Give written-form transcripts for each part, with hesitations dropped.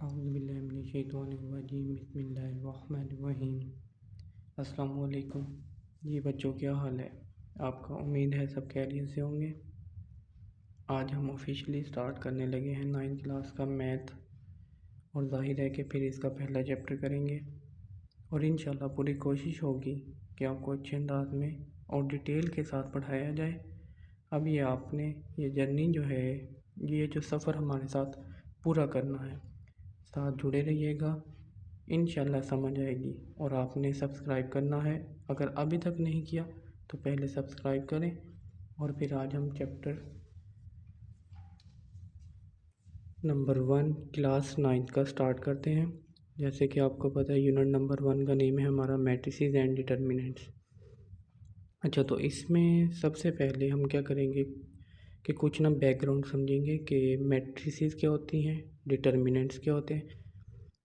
औज़ुबिल्लाहिमिनश्शैतानिर्रजीम बिस्मिल्लाहिर्रहमानिर्रहीम। अस्सलाम वालेकुम। जी बच्चों, क्या हाल है आपका? उम्मीद है सब खैरियत से होंगे। आज हम ऑफिशियली स्टार्ट करने लगे हैं 9th क्लास का मैथ, और जाहिर है कि फिर इसका पहला चैप्टर करेंगे और इंशाल्लाह पूरी कोशिश होगी कि आपको अच्छे अंदाज में और डिटेल के साथ पढ़ाया जाए। अब ये जर्नी जो है, ये जो सफ़र हमारे साथ पूरा करना है, साथ जुड़े रहिएगा, इंशाल्लाह समझ आएगी। और आपने सब्सक्राइब करना है, अगर अभी तक नहीं किया तो पहले सब्सक्राइब करें। और फिर आज हम चैप्टर नंबर 1 क्लास 9th का स्टार्ट करते हैं। जैसे कि आपको पता है, यूनिट नंबर 1 का नेम है हमारा मैट्रिसेस एंड डिटर्मिनेंट्स। अच्छा, तो इसमें सबसे पहले हम क्या करेंगे कि कुछ ना बैकग्राउंड समझेंगे कि मैट्रिसेस क्या होती हैं, डिटर्मिनेंट्स क्या होते हैं,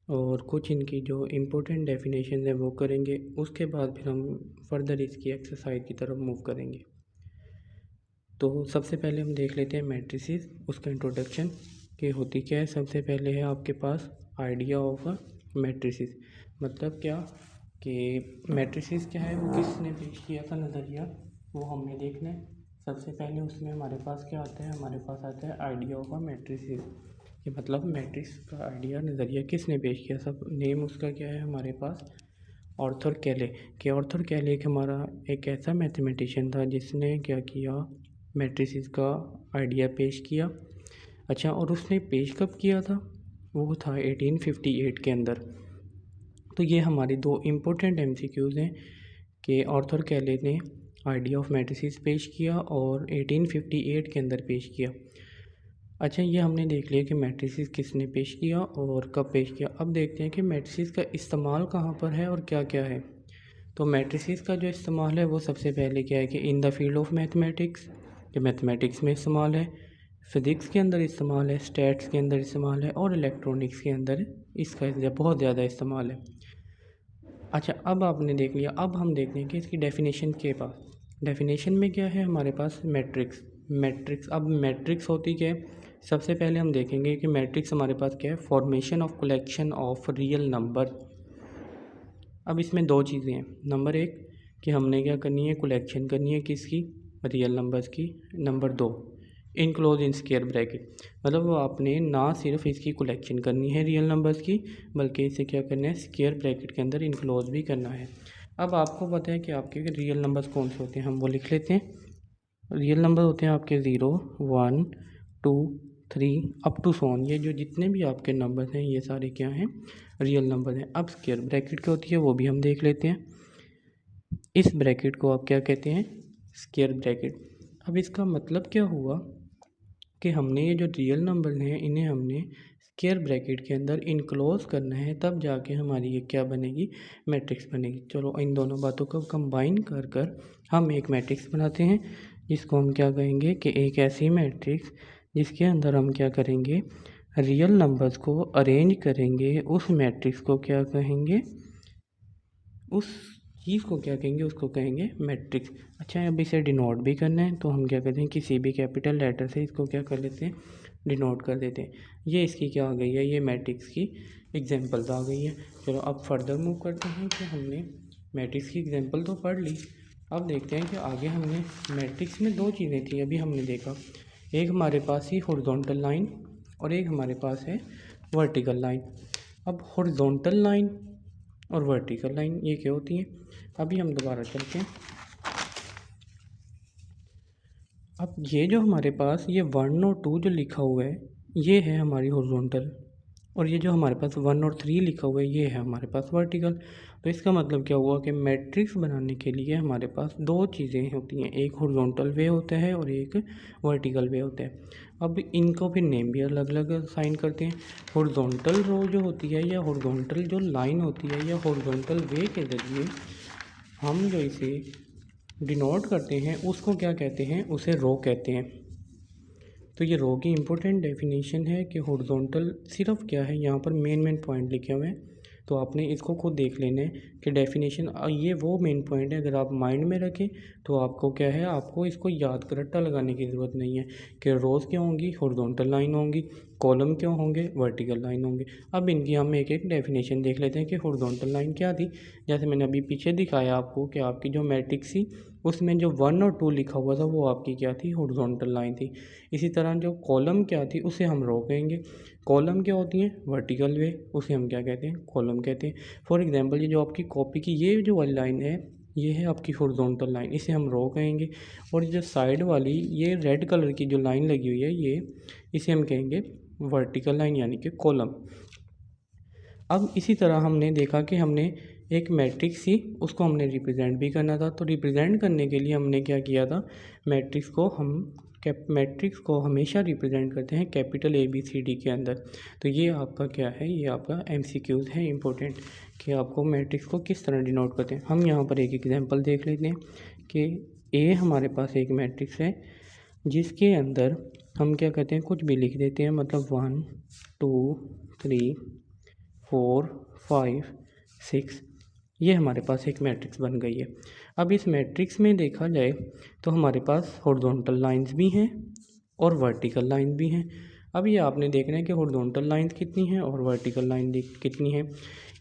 और कुछ इनकी जो इम्पोर्टेंट डेफिनेशन है वो करेंगे। उसके बाद फिर हम फर्दर इसकी एक्सरसाइज की तरफ मूव करेंगे। तो सबसे पहले हम देख लेते हैं मैट्रिसेस, उसका इंट्रोडक्शन कि होती क्या है। सबसे पहले है आपके पास आइडिया ऑफ अ मैट्रिसेस। मतलब क्या कि मैट्रिसेस क्या है, वो किसने पेश किया था नज़रिया, वो हमें देखना है। सबसे पहले उसमें हमारे पास क्या आता है, हमारे पास आता है आइडिया ऑफ अ मैट्रिसेस। कि मतलब मैट्रिक्स का आइडिया नज़रिया किसने पेश किया। सब नेम उसका क्या है हमारे पास, आर्थर कैले। कि आर्थर कैले एक हमारा एक ऐसा मैथमेटिशियन था जिसने क्या किया, मैट्रिसेस का आइडिया पेश किया। अच्छा, और उसने पेश कब किया था, वो था 1858 के अंदर। तो ये हमारे दो इम्पोर्टेंट MCQs हैं कि आर्थर कैले ने आइडिया ऑफ मैट्रिसेस पेश किया और 1858 के अंदर पेश किया। अच्छा, ये हमने देख लिया कि मैट्रिसेस किसने पेश किया और कब पेश किया। अब देखते हैं कि मैट्रिसेस का इस्तेमाल कहाँ पर है और क्या क्या है। तो मैट्रिसेस का जो इस्तेमाल है वो सबसे पहले क्या है कि in the field of mathematics, कि मैथमेटिक्स में इस्तेमाल है, फिज़िक्स के अंदर इस्तेमाल है, स्टैट्स के अंदर इस्तेमाल है, और इलेक्ट्रॉनिक्स के अंदर इसका बहुत ज़्यादा इस्तेमाल है। अच्छा, अब आपने देख लिया। अब हम देखते हैं कि इसकी डेफिनेशन के पास, डेफिनेशन में क्या है हमारे पास, मैट्रिक्स। अब मैट्रिक्स होती क्या है, सबसे पहले हम देखेंगे कि मैट्रिक्स हमारे पास क्या है, formation of collection of real number. अब इसमें दो चीज़ें हैं। नंबर 1 कि हमने क्या करनी है, कलेक्शन करनी है किसकी, रियल नंबर्स की। Number 2 enclose in square bracket, मतलब वो आपने ना सिर्फ इसकी कलेक्शन करनी है रियल नंबर्स की, बल्कि इसे क्या करना है, स्क्वायर ब्रैकेट के अंदर इनक्लोज भी करना है। अब आपको पता है कि आपके रियल नंबर्स कौन से होते हैं, हम वो लिख लेते हैं। रियल नंबर होते हैं आपके 0, 1, 2, 3 अप टू सोन। ये जो जितने भी आपके नंबर हैं ये सारे क्या हैं, रियल नंबर हैं। अब स्क्वायर ब्रैकेट क्या होती है वो भी हम देख लेते हैं। इस ब्रैकेट को आप क्या कहते हैं, स्क्वायर ब्रैकेट। अब इसका मतलब क्या हुआ कि हमने ये जो रियल नंबर हैं इन्हें हमने स्क्वायर ब्रैकेट के अंदर इनक्लोज करना है, तब जाके हमारी ये क्या बनेगी, मैट्रिक्स बनेगी। चलो, इन दोनों बातों को कंबाइन कर कर हम एक मैट्रिक्स बनाते हैं, जिसको हम क्या कहेंगे कि एक ऐसी मैट्रिक्स जिसके अंदर हम क्या करेंगे, रियल नंबर्स को अरेंज करेंगे। उस मैट्रिक्स को क्या कहेंगे, उस चीज़ को क्या कहेंगे, उसको कहेंगे मैट्रिक्स। अच्छा, अब इसे डिनोट भी करना है तो हम क्या करते हैं, किसी भी कैपिटल लेटर से इसको क्या कर लेते हैं, डिनोट कर देते हैं। ये इसकी क्या आ गई है, ये मैट्रिक्स की एग्जांपल्स आ गई है। चलो, अब फर्दर मूव करते हैं कि हमने मैट्रिक्स की एग्जांपल तो पढ़ ली। अब देखते हैं कि आगे हमने मैट्रिक्स में दो चीज़ें थी अभी हमने देखा, एक हमारे पास ही हॉरिजॉन्टल लाइन और एक हमारे पास है वर्टिकल लाइन। अब हॉरिजॉन्टल लाइन और वर्टिकल लाइन ये क्या होती हैं, अभी हम दोबारा चलते हैं। अब ये जो हमारे पास ये 1 और 2 जो लिखा हुआ है ये है हमारी हॉरिजॉन्टल, और ये जो हमारे पास 1 और 3 लिखा हुआ है ये है हमारे पास वर्टिकल। तो इसका मतलब क्या हुआ कि मैट्रिक्स बनाने के लिए हमारे पास दो चीज़ें होती हैं, एक हॉरिजॉन्टल वे होता है और एक वर्टिकल वे होता है। अब इनको फिर नेम भी अलग अलग साइन करते हैं। हॉरिजॉन्टल रो जो होती है या हॉरिजॉन्टल जो लाइन होती है या हॉरिजॉन्टल वे के ज़रिए हम जो इसे डिनोट करते हैं उसको क्या कहते हैं, उसे रो कहते हैं। तो ये रो की इम्पोर्टेंट डेफिनेशन है कि हॉरिजॉन्टल सिर्फ क्या है, यहाँ पर मेन पॉइंट लिखे हुए हैं। तो आपने इसको खुद देख लेना है कि डेफिनेशन, ये वो मेन पॉइंट है, अगर आप माइंड में रखें तो आपको क्या है, आपको इसको याद कर रट्टा लगाने की ज़रूरत नहीं है कि रोज़ क्यों होंगी, हॉरिजॉन्टल लाइन होंगी, कॉलम क्यों होंगे, वर्टिकल लाइन होंगे। अब इनकी हम एक एक डेफिनेशन देख लेते हैं कि हॉरिजॉन्टल लाइन क्या थी। जैसे मैंने अभी पीछे दिखाया आपको कि आपकी जो मैट्रिक्स थी उसमें जो 1 और 2 लिखा हुआ था वो आपकी क्या थी, हॉरिजॉन्टल लाइन थी। इसी तरह जो कॉलम क्या थी उसे हम रो कहेंगे। कॉलम क्या होती हैं, वर्टिकल वे, उसे हम क्या कहते हैं, कॉलम कहते हैं। फॉर एग्जांपल ये जो आपकी कॉपी की ये जो वाली लाइन है, ये है आपकी हॉरिजॉन्टल लाइन, इसे हम रो कहेंगे। और जो साइड वाली ये रेड कलर की जो लाइन लगी हुई है ये, इसे हम कहेंगे वर्टिकल लाइन यानी कि कॉलम। अब इसी तरह हमने देखा कि हमने एक मैट्रिक्स थी उसको हमने रिप्रेजेंट भी करना था। तो रिप्रेजेंट करने के लिए हमने क्या किया था, मैट्रिक्स को हमेशा रिप्रेजेंट करते हैं कैपिटल ABCD के अंदर। तो ये आपका क्या है, ये आपका MCQs है इम्पोर्टेंट, कि आपको मैट्रिक्स को किस तरह डिनोट करते हैं। हम यहाँ पर एक एग्जांपल देख लेते हैं कि A हमारे पास एक मैट्रिक्स है जिसके अंदर हम क्या कहते हैं, कुछ भी लिख देते हैं, मतलब 1 2 3 4 5 6, ये हमारे पास एक मैट्रिक्स बन गई है। अब इस मैट्रिक्स में देखा जाए तो हमारे पास हॉरिजॉन्टल लाइंस भी हैं और वर्टिकल लाइन भी हैं। अब ये आपने देखना है कि हॉरिजॉन्टल लाइंस कितनी हैं और वर्टिकल लाइन कितनी हैं।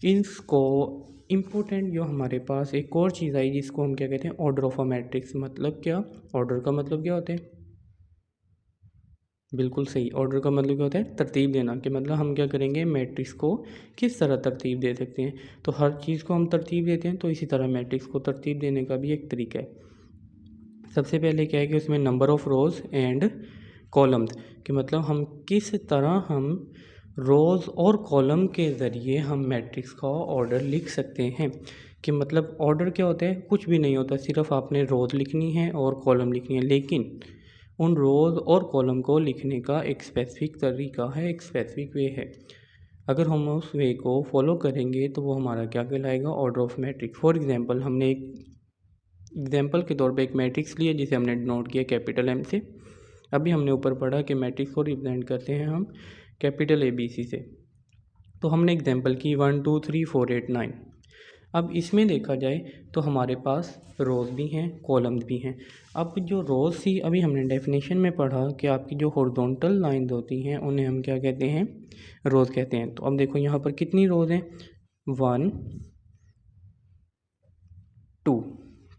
इसको इम्पोर्टेंट जो हमारे पास एक और चीज़ आई जिसको हम क्या कहते हैं, ऑर्डर ऑफ अ मैट्रिक्स। मतलब क्या, ऑर्डर का मतलब क्या होता है, बिल्कुल सही, ऑर्डर का मतलब क्या होता है, तरतीब देना। कि मतलब हम क्या करेंगे, मैट्रिक्स को किस तरह तरतीब दे सकते हैं। तो हर चीज़ को हम तरतीब देते हैं, तो इसी तरह मैट्रिक्स को तरतीब देने का भी एक तरीका है। सबसे पहले क्या है कि उसमें number of rows and columns, कि मतलब हम किस तरह हम रोज़ और कॉलम के ज़रिए हम मैट्रिक्स का ऑर्डर लिख सकते हैं। कि मतलब ऑर्डर क्या होता है, कुछ भी नहीं होता, सिर्फ आपने रोज़ लिखनी है और कॉलम लिखनी है। लेकिन उन रोज़ और कॉलम को लिखने का एक स्पेसिफिक तरीका है, एक स्पेसिफिक वे है। अगर हम उस वे को फॉलो करेंगे तो वो हमारा क्या कहलाएगा, order of matrix. For example हमने एक एग्जांपल के तौर पे एक मैट्रिक्स लिया जिसे हमने डिनोट किया कैपिटल M से। अभी हमने ऊपर पढ़ा कि मैट्रिक्स को रिप्रेजेंट करते हैं हम कैपिटल ABC से। तो हमने एग्जांपल की 1 2 3 4 8 9। अब इसमें देखा जाए तो हमारे पास रोज़ भी हैं, कॉलम्स भी हैं। अब जो रोज़ थी, अभी हमने डेफिनेशन में पढ़ा कि आपकी जो हॉरिजॉन्टल लाइंस होती हैं उन्हें हम क्या कहते हैं, रोज़ कहते हैं। तो अब देखो यहाँ पर कितनी रोज़ हैं, 1 2,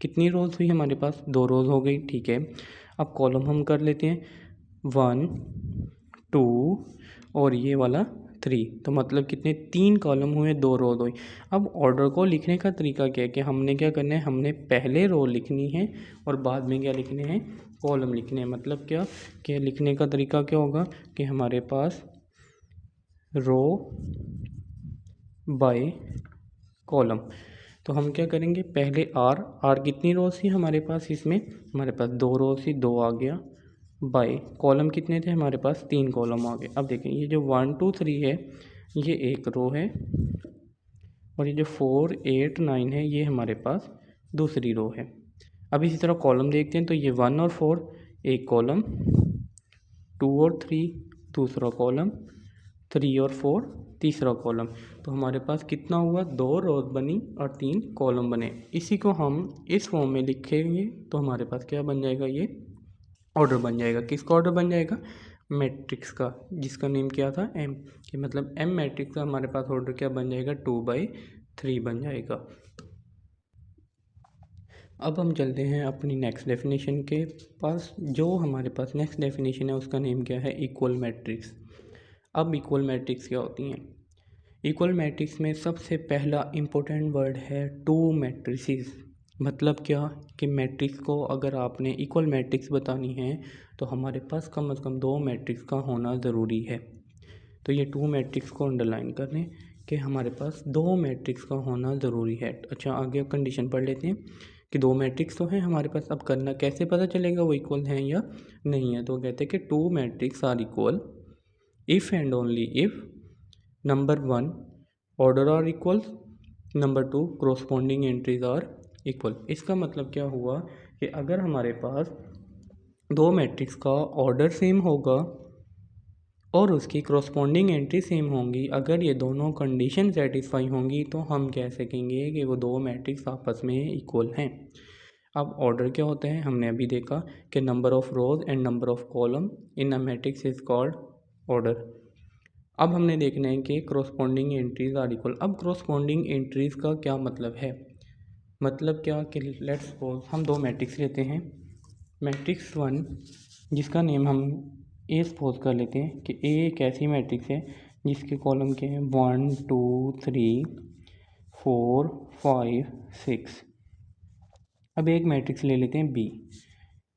कितनी रोज़ हुई हमारे पास, 2 रोज़ हो गई, ठीक है। अब कॉलम हम कर लेते हैं, 1 2 और ये वाला 3, तो मतलब कितने, 3 कॉलम हुए, 2 रोज़ हुई। अब ऑर्डर को लिखने का तरीका क्या है कि हमने क्या करना है, हमने पहले रो लिखनी है और बाद में क्या लिखने हैं, कॉलम लिखने हैं। मतलब क्या कि लिखने का तरीका क्या होगा कि हमारे पास रो बाय कॉलम। तो हम क्या करेंगे, पहले आर कितनी रोज़ थी हमारे पास, इसमें हमारे पास 2 रोज़ थी, 2 आ गया, बाय कॉलम कितने थे हमारे पास, 3 कॉलम आ गए। अब देखें ये जो 1 2 3 है ये एक रो है और ये जो 4 8 9 है ये हमारे पास दूसरी रो है। अब इसी तरह कॉलम देखते हैं तो ये 1 और 4 एक कॉलम, 2 और 3 दूसरा कॉलम, 3 और 4 तीसरा कॉलम। तो हमारे पास कितना हुआ, 2 रोज बनी और 3 कॉलम बने। इसी को हम इस फॉर्म में लिखेंगे तो हमारे पास क्या बन जाएगा, ये ऑर्डर बन जाएगा। किसका ऑर्डर बन जाएगा, मैट्रिक्स का, जिसका नेम क्या था, M, कि मतलब M मैट्रिक्स का हमारे पास ऑर्डर क्या बन जाएगा, 2/3 बन जाएगा। अब हम चलते हैं अपनी नेक्स्ट डेफिनेशन के पास। जो हमारे पास नेक्स्ट डेफिनेशन है उसका नेम क्या है, इक्वल मैट्रिक्स। अब इक्वल मैट्रिक्स क्या होती हैं, इक्वल मैट्रिक्स में सबसे पहला इम्पोर्टेंट वर्ड है टू मैट्रिसेस। मतलब क्या कि मैट्रिक्स को अगर आपने इक्वल मैट्रिक्स बतानी है तो हमारे पास कम से कम 2 मैट्रिक्स का होना ज़रूरी है। तो ये 2 मैट्रिक्स को अंडरलाइन कर लें कि हमारे पास 2 मैट्रिक्स का होना ज़रूरी है। अच्छा आगे अब कंडीशन पढ़ लेते हैं कि 2 मैट्रिक्स तो हैं हमारे पास। अब करना कैसे पता चलेगा वो इक्वल हैं या नहीं है, तो कहते हैं कि 2 matrix are equal if and only if number 1 order are equal, number 2 corresponding entries are equal. इसका मतलब क्या हुआ कि अगर हमारे पास 2 मैट्रिक्स का ऑर्डर सेम होगा और उसकी करस्पॉन्डिंग एंट्री सेम होंगी, अगर ये दोनों कंडीशन सेटिस्फाई होंगी तो हम कह सकेंगे कि वो दो मैट्रिक्स आपस में इक्वल हैं। अब ऑर्डर क्या होता है, हमने अभी देखा कि number of rows and number of column in a matrix is called order. अब हमने देखना है कि करस्पॉन्डिंग एंट्रीज आर इक्वल। अब करस्पॉन्डिंग एंट्रीज का क्या मतलब है, मतलब क्या कि लेट्स सपोज हम दो मैट्रिक्स लेते हैं, मैट्रिक्स 1 जिसका नेम हम ए सपोज कर लेते हैं कि ए एक ऐसी मैट्रिक्स है जिसके कॉलम के हैं 1 2 3 4 5 6। अब एक मैट्रिक्स ले लेते हैं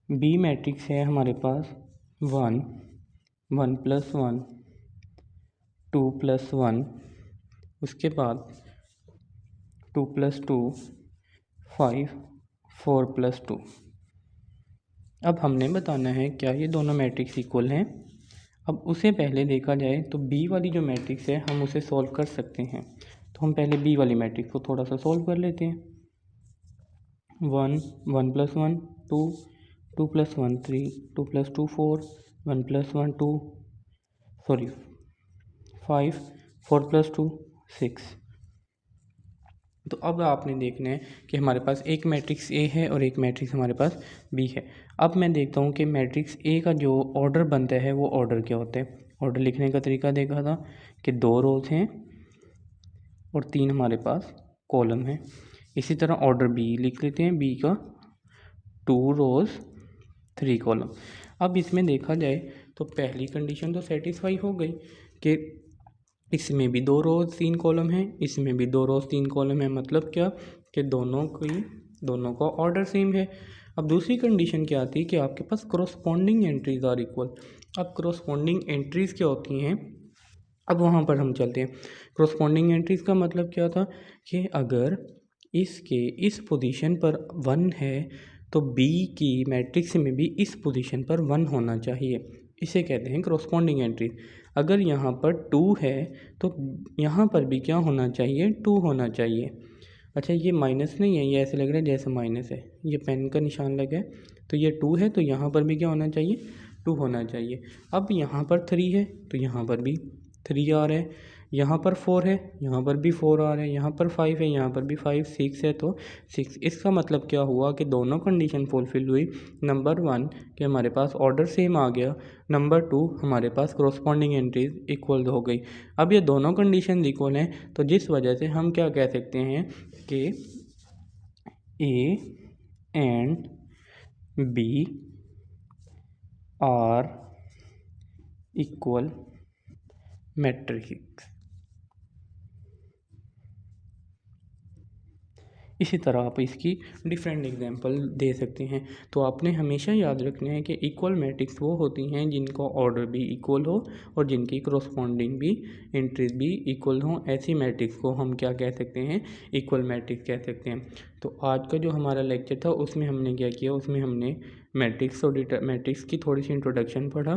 बी मैट्रिक्स है हमारे पास 1 1 + 1 2 + 1, उसके बाद 2 + 2 5 4 + 2। अब हमने बताना है क्या ये दोनों मैट्रिक्स इक्वल हैं। अब उसे पहले देखा जाए तो बी वाली जो मैट्रिक्स है हम उसे सॉल्व कर सकते हैं, तो हम पहले बी वाली मैट्रिक्स को थोड़ा सा सॉल्व कर लेते हैं। 1 1 + 1 2 2 + 1 3 2 + 2 4 1 + 1 2 5 4 + 2 6। तो अब आपने देखना है कि हमारे पास एक मैट्रिक्स ए है और एक मैट्रिक्स हमारे पास बी है। अब मैं देखता हूँ कि मैट्रिक्स ए का जो ऑर्डर बनता है वो ऑर्डर क्या होता है। ऑर्डर लिखने का तरीका देखा था कि 2 रोज हैं और 3 हमारे पास कॉलम है। इसी तरह ऑर्डर बी लिख लेते हैं, बी का 2 रोज 3 कॉलम। अब इसमें देखा जाए तो पहली कंडीशन तो सेटिस्फाई हो गई कि इसमें भी 2 रोज 3 कॉलम हैं, इसमें भी 2 रोज 3 कॉलम है, मतलब क्या कि दोनों का ऑर्डर सेम है। अब दूसरी कंडीशन क्या आती है कि आपके पास करस्पॉन्डिंग एंट्रीज आर इक्वल। अब करस्पॉन्डिंग एंट्रीज क्या होती हैं, अब वहाँ पर हम चलते हैं। करस्पॉन्डिंग एंट्रीज का मतलब क्या था कि अगर इसके इस पोजीशन पर 1 है तो बी की मैट्रिक्स में भी इस पोजीशन पर 1 होना चाहिए, इसे कहते हैं करस्पॉन्डिंग एंट्रीज। अगर यहाँ पर 2 है तो यहाँ पर भी क्या होना चाहिए, 2 होना चाहिए। अच्छा ये माइनस नहीं है, ये ऐसे लग रहा है जैसे माइनस है, ये पेन का निशान लगा है तो ये 2 है, तो यहाँ पर भी क्या होना चाहिए, 2 होना चाहिए। अब यहाँ पर 3 है तो यहाँ पर भी 3 आ रहा है, यहाँ पर 4 है यहाँ पर भी 4 आ रहा है, यहाँ पर 5 है यहाँ पर भी 5, 6 है तो 6। इसका मतलब क्या हुआ कि दोनों कंडीशन फुलफिल हुई। नंबर 1 कि हमारे पास ऑर्डर सेम आ गया, नंबर 2 हमारे पास करस्पॉन्डिंग एंट्रीज इक्वल हो गई। अब ये दोनों कंडीशन इक्वल हैं तो जिस वजह से हम क्या कह सकते हैं कि A and B are equal matrix. इसी तरह आप इसकी डिफरेंट एग्जांपल दे सकते हैं। तो आपने हमेशा याद रखना है कि इक्वल मैट्रिक्स वो होती हैं जिनका ऑर्डर भी इक्वल हो और जिनकी करस्पॉन्डिंग भी एंट्रीज भी इक्वल हों। ऐसी मैट्रिक्स को हम क्या कह सकते हैं, इक्वल मैट्रिक्स कह सकते हैं। तो आज का जो हमारा लेक्चर था उसमें हमने क्या किया, उसमें हमने मैट्रिक्स और मैट्रिक्स की थोड़ी सी इंट्रोडक्शन पढ़ा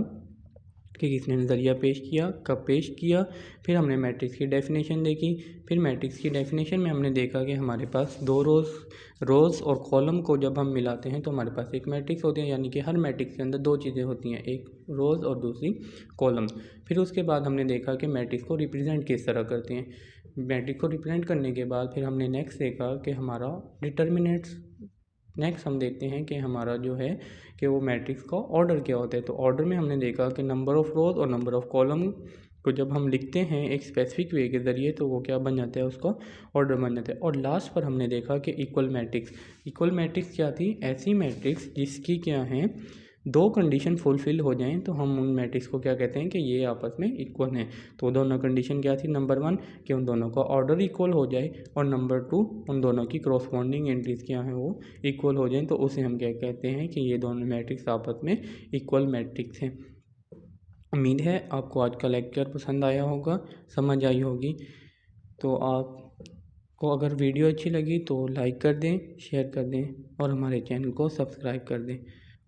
कि किसने नज़रिया पेश किया, कब पेश किया, फिर हमने मैट्रिक्स की डेफिनेशन देखी। फिर मैट्रिक्स की डेफिनेशन में हमने देखा कि हमारे पास 2 रोज़ और कॉलम को जब हम मिलाते हैं तो हमारे पास एक मैट्रिक्स होती है, यानी कि हर मैट्रिक्स के अंदर 2 चीज़ें होती हैं, एक रोज़ और दूसरी कॉलम। फिर उसके बाद हमने देखा कि मैट्रिक्स को रिप्रेजेंट किस तरह करते हैं। मैट्रिक्स को रिप्रेजेंट करने के बाद फिर हमने नेक्स्ट देखा कि हमारा डिटर्मिनेंट्स। नेक्स्ट हम देखते हैं कि हमारा जो है कि वो मैट्रिक्स का ऑर्डर क्या होता है। तो ऑर्डर में हमने देखा कि नंबर ऑफ़ रोज और नंबर ऑफ़ कॉलम को जब हम लिखते हैं एक स्पेसिफिक वे के ज़रिए तो वो क्या बन जाता है, उसका ऑर्डर बन जाता है। और लास्ट पर हमने देखा कि इक्वल मैट्रिक्स क्या थी, ऐसी मैट्रिक्स जिसकी क्या है 2 कंडीशन फुलफिल हो जाएं तो हम उन मैट्रिक्स को क्या कहते हैं कि ये आपस में इक्वल हैं। तो दोनों कंडीशन क्या थी, नंबर 1 कि उन दोनों का ऑर्डर इक्वल हो जाए और नंबर 2 उन दोनों की करस्पॉन्डिंग एंट्रीज क्या हैं वो इक्वल हो जाएं, तो उसे हम क्या कहते हैं कि ये दोनों मैट्रिक्स आपस में इक्वल मैट्रिक्स हैं। उम्मीद है आपको आज का लेक्चर पसंद आया होगा, समझ आई होगी। तो आपको अगर वीडियो अच्छी लगी तो लाइक कर दें, शेयर कर दें और हमारे चैनल को सब्सक्राइब कर दें।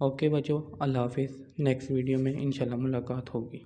ओके बच्चों, अल्लाह हाफिज़। नेक्स्ट वीडियो में इंशाल्लाह मुलाकात होगी।